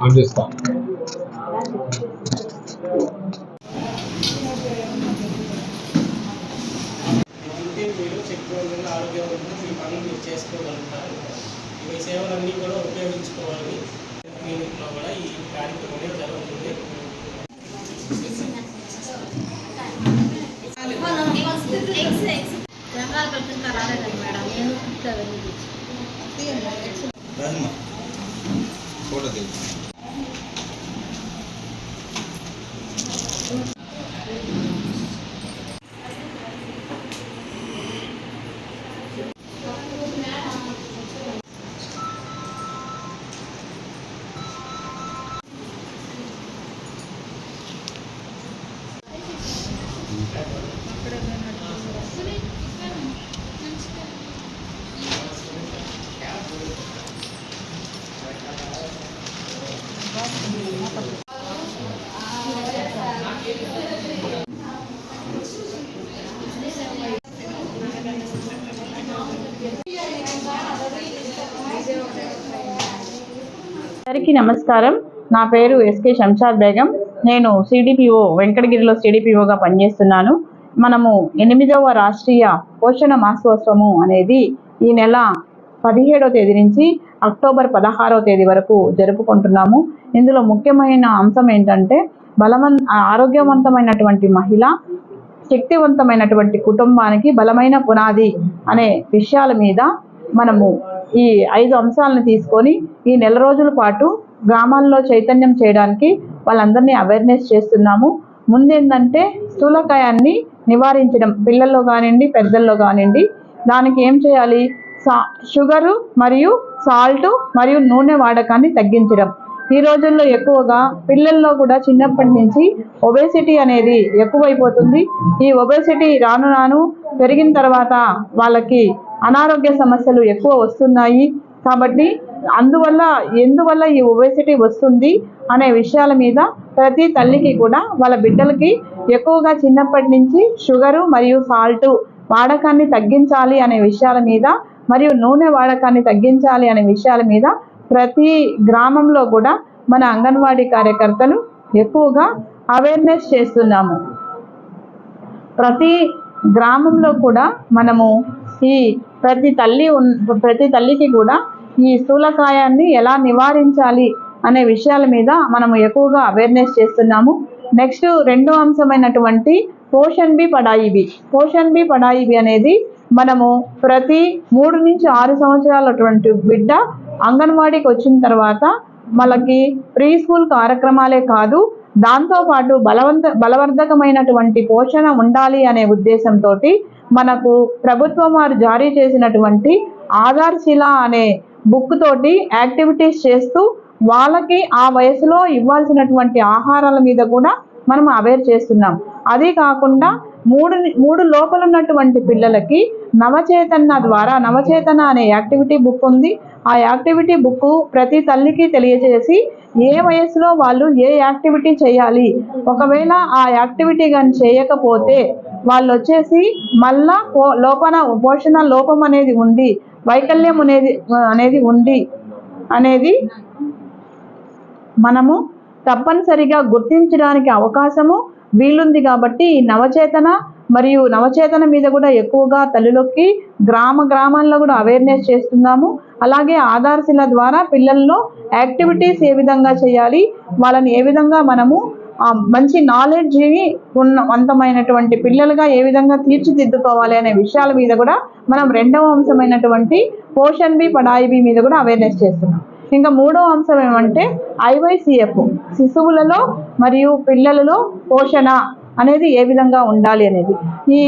అందిస్తాం. మీరు శక్తివంతంగా ఆరోగ్యవంతంగా మీ పనులు మీరు చేసుకోగలుగుతారు. మీ సేవలన్నీ కూడా ఉపయోగించుకోవాలని క్లినిక్లో కూడా ఈ కార్యక్రమం జరుగుతుంది. అందరికీ నమస్కారం. నా పేరు ఎస్కే శంషాద్ బేగం. నేను సిడిపిఓ వెంకటగిరిలో సిడిపిఓగా పనిచేస్తున్నాను. మనము 8వ రాష్ట్రీయ పోషణ మాసోత్సవము అనేది ఈ నెల 17వ తేదీ నుంచి అక్టోబర్ 16వ తేదీ వరకు జరుపుకుంటున్నాము. ఇందులో ముఖ్యమైన అంశం ఏంటంటే ఆరోగ్యవంతమైనటువంటి మహిళ, శక్తివంతమైనటువంటి కుటుంబానికి బలమైన పునాది అనే విషయాల మీద మనము ఈ 5 అంశాలను తీసుకొని ఈ నెల రోజుల పాటు గ్రామాల్లో చైతన్యం చేయడానికి వాళ్ళందరినీ అవేర్నెస్ చేస్తున్నాము. ముందేంటంటే స్థూలకాయాన్ని నివారించడం, పిల్లల్లో కానివ్వండి పెద్దల్లో కానివ్వండి. దానికి ఏం చేయాలి? షుగరు మరియు సాల్ట్ మరియు నూనె వాడకాన్ని తగ్గించడం. ఈ రోజుల్లో ఎక్కువగా పిల్లల్లో కూడా చిన్నప్పటి నుంచి ఒబేసిటీ అనేది ఎక్కువైపోతుంది. ఈ ఒబేసిటీ రాను రాను పెరిగిన తర్వాత వాళ్ళకి అనారోగ్య సమస్యలు ఎక్కువ వస్తున్నాయి. కాబట్టి ఎందువల్ల ఈ ఒబేసిటీ వస్తుంది అనే విషయాల మీద ప్రతి తల్లికి కూడా వాళ్ళ బిడ్డలకి ఎక్కువగా చిన్నప్పటి నుంచి షుగరు మరియు సాల్ట్ వాడకాన్ని తగ్గించాలి అనే విషయాల మీద, మరియు నూనె వాడకాన్ని తగ్గించాలి అనే విషయాల మీద ప్రతి గ్రామంలో కూడా మన అంగన్వాడీ కార్యకర్తలు ఎక్కువగా అవేర్నెస్ చేస్తున్నాము. ప్రతి గ్రామంలో కూడా మనము ఈ ప్రతి తల్లికి కూడా ఈ స్థూలకాయాన్ని ఎలా నివారించాలి అనే విషయాల మీద మనము ఎక్కువగా అవేర్నెస్ చేస్తున్నాము. నెక్స్ట్ రెండో అంశమైనటువంటి పోషణ్ బి పడాయి బి. పోషణ్ బి పడాయి బి అనేది మనము ప్రతి 3 నుంచి 6 సంవత్సరాలటువంటి బిడ్డ అంగన్వాడీకి వచ్చిన తర్వాత వాళ్ళకి ప్రీ స్కూల్ కార్యక్రమాలే కాదు, దాంతోపాటు బలవర్ధకమైనటువంటి పోషణ ఉండాలి అనే ఉద్దేశంతో మనకు ప్రభుత్వం వారు జారీ చేసినటువంటి ఆధార్శిల అనే బుక్ తోటి యాక్టివిటీస్ చేస్తూ వాళ్ళకి ఆ వయసులో ఇవ్వాల్సినటువంటి ఆహారాల మీద కూడా మనం అవేర్ చేస్తున్నాం. అది కాకుండా 3 లోపల ఉన్నటువంటి పిల్లలకి నవచేతన అనే యాక్టివిటీ బుక్ ఉంది. ఆ యాక్టివిటీ బుక్ ప్రతి తల్లికి తెలియజేసి ఏ వయసులో వాళ్ళు ఏ యాక్టివిటీ చేయాలి, ఒకవేళ ఆ యాక్టివిటీ కానీ చేయకపోతే వాళ్ళు వచ్చేసి మళ్ళా పోషణ లోపం అనేది ఉంది, వైకల్యం అనేది ఉంది అనేది మనము తప్పనిసరిగా గుర్తించడానికి అవకాశము వీలుంది. కాబట్టి ఈ నవచేతన మీద కూడా ఎక్కువగా తల్లులకి గ్రామాల్లో కూడా అవేర్నెస్ చేస్తున్నాము. అలాగే ఆధార్శిల ద్వారా పిల్లల్లో యాక్టివిటీస్ ఏ విధంగా చేయాలి, వాళ్ళని ఏ విధంగా మనము మంచి నాలెడ్జ్ వంతమైనటువంటి పిల్లలుగా ఏ విధంగా తీర్చిదిద్దుకోవాలి అనే విషయాల మీద కూడా మనం రెండవ అంశమైనటువంటి పోషణ్ బి పడాయి బి మీద కూడా అవేర్నెస్ చేస్తున్నాం. ఇంకా మూడో అంశం ఏమంటే ఐవైసిఎఫ్, శిశువులలో మరియు పిల్లలలో పోషణ అనేది ఏ విధంగా ఉండాలి అనేది. ఈ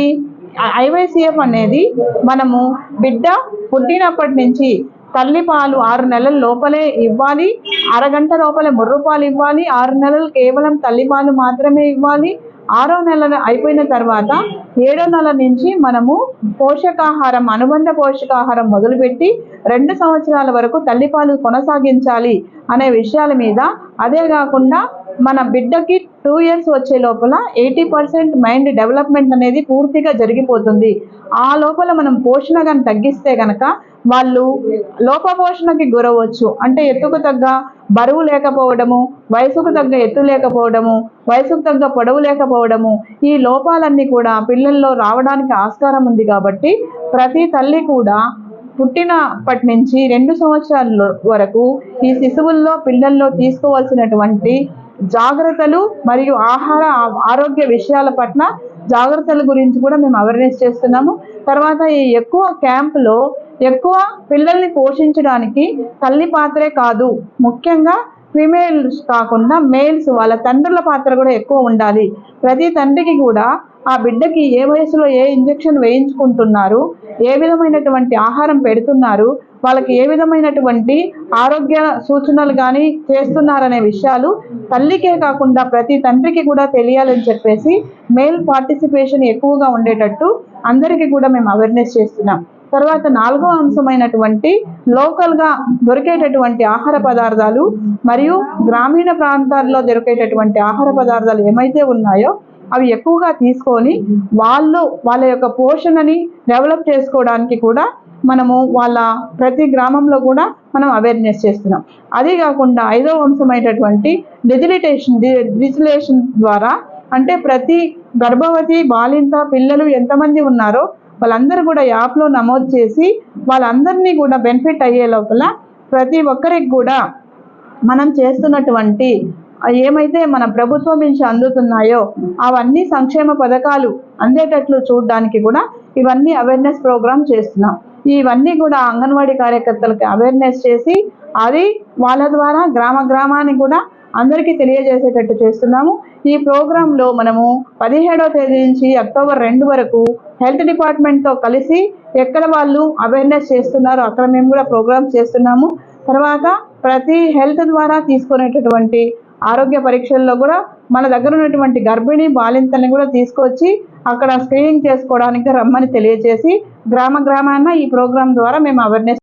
ఐవైసిఎఫ్ అనేది మనము బిడ్డ పుట్టినప్పటి నుంచి తల్లిపాలు 6 నెలల లోపలే ఇవ్వాలి, అరగంట లోపలే ముర్రుపాలు ఇవ్వాలి, 6 నెలలు కేవలం తల్లిపాలు మాత్రమే ఇవ్వాలి. 6వ నెల అయిపోయిన తర్వాత 7వ నెల నుంచి మనము అనుబంధ పోషకాహారం మొదలుపెట్టి 2 సంవత్సరాల వరకు తల్లిపాలు కొనసాగించాలి అనే విషయాల మీద, అదే కాకుండా మన బిడ్డకి 2 years వచ్చే లోపల 80% మైండ్ డెవలప్మెంట్ అనేది పూర్తిగా జరిగిపోతుంది. ఆ లోపల మనం పోషణ కానీ తగ్గిస్తే కనుక వాళ్ళు లోపపోషణకి గురవచ్చు. అంటే ఎత్తుకు తగ్గ బరువు లేకపోవడము, వయసుకు తగ్గ ఎత్తు లేకపోవడము, వయసుకు తగ్గ పొడవు లేకపోవడము, ఈ లోపాలన్నీ కూడా పిల్లల్లో రావడానికి ఆస్కారం ఉంది. కాబట్టి ప్రతి తల్లి కూడా పుట్టినప్పటి నుంచి 2 సంవత్సరాల వరకు ఈ శిశువుల్లో పిల్లల్లో తీసుకోవాల్సినటువంటి జాగ్రత్తలు మరియు ఆరోగ్య విషయాల పట్ల జాగ్రత్తల గురించి కూడా మేము అవేర్నెస్ చేస్తున్నాము. తర్వాత ఈ ఎక్కువ క్యాంపులో ఎక్కువ పిల్లల్ని పోషించడానికి తల్లి పాత్రే కాదు, ముఖ్యంగా ఫీమేల్స్ కాకుండా మేల్స్ వాళ్ళ తండ్రుల పాత్ర కూడా ఎక్కువ ఉండాలి. ప్రతి తండ్రికి కూడా ఆ బిడ్డకి ఏ వయసులో ఏ ఇంజెక్షన్ వేయించుకుంటున్నారు, ఏ విధమైనటువంటి ఆహారం పెడుతున్నారు, వాళ్ళకి ఏ విధమైనటువంటి ఆరోగ్య సూచనలు కానీ చేస్తున్నారనే విషయాలు తల్లికే కాకుండా ప్రతి తండ్రికి కూడా తెలియాలని చెప్పేసి మేల్ పార్టిసిపేషన్ ఎక్కువగా ఉండేటట్టు అందరికీ కూడా మేము అవేర్నెస్ చేస్తున్నాం. తర్వాత 4వ అంశమైనటువంటి లోకల్గా దొరికేటటువంటి ఆహార పదార్థాలు మరియు గ్రామీణ ప్రాంతాల్లో దొరికేటటువంటి ఆహార పదార్థాలు ఏమైతే ఉన్నాయో అవి ఎక్కువగా తీసుకొని వాళ్ళ యొక్క పోషణని డెవలప్ చేసుకోవడానికి కూడా మనము వాళ్ళ ప్రతి గ్రామంలో కూడా మనం అవేర్నెస్ చేస్తున్నాం. అదే కాకుండా 5వ అంశమైనటువంటి డిజిటేషన్ ద్వారా అంటే ప్రతి గర్భవతి బాలింత పిల్లలు ఎంతమంది ఉన్నారో వాళ్ళందరూ కూడా యాప్లో నమోదు చేసి వాళ్ళందరినీ కూడా బెనిఫిట్ అయ్యే లోపల ప్రతి ఒక్కరికి కూడా మనం చేస్తున్నటువంటి ఏమైతే మన ప్రభుత్వం నుంచి అందుతున్నాయో అవన్నీ సంక్షేమ పథకాలు అందేటట్లు చూడడానికి కూడా ఇవన్నీ అవేర్నెస్ ప్రోగ్రామ్ చేస్తున్నాం. ఇవన్నీ కూడా అంగన్వాడీ కార్యకర్తలకి అవేర్నెస్ చేసి అది వాళ్ళ ద్వారా గ్రామానికి కూడా అందరికీ తెలియజేసేటట్టు చేస్తున్నాము. ఈ ప్రోగ్రాంలో మనము 17వ తేదీ నుంచి అక్టోబర్ 2 వరకు హెల్త్ డిపార్ట్మెంట్తో కలిసి ఎక్కడ వాళ్ళు అవేర్నెస్ చేస్తున్నారో అక్కడ మేము కూడా ప్రోగ్రామ్స్ చేస్తున్నాము. తర్వాత ప్రతి హెల్త్ ద్వారా తీసుకునేటటువంటి ఆరోగ్య పరీక్షల్లో కూడా మన దగ్గర ఉన్నటువంటి గర్భిణీ బాలింతల్ని కూడా తీసుకొచ్చి అక్కడ స్క్రీనింగ్ చేసుకోవడానికి రమ్మని తెలియజేసి గ్రామాన ఈ ప్రోగ్రాం ద్వారా మేము అవేర్నెస్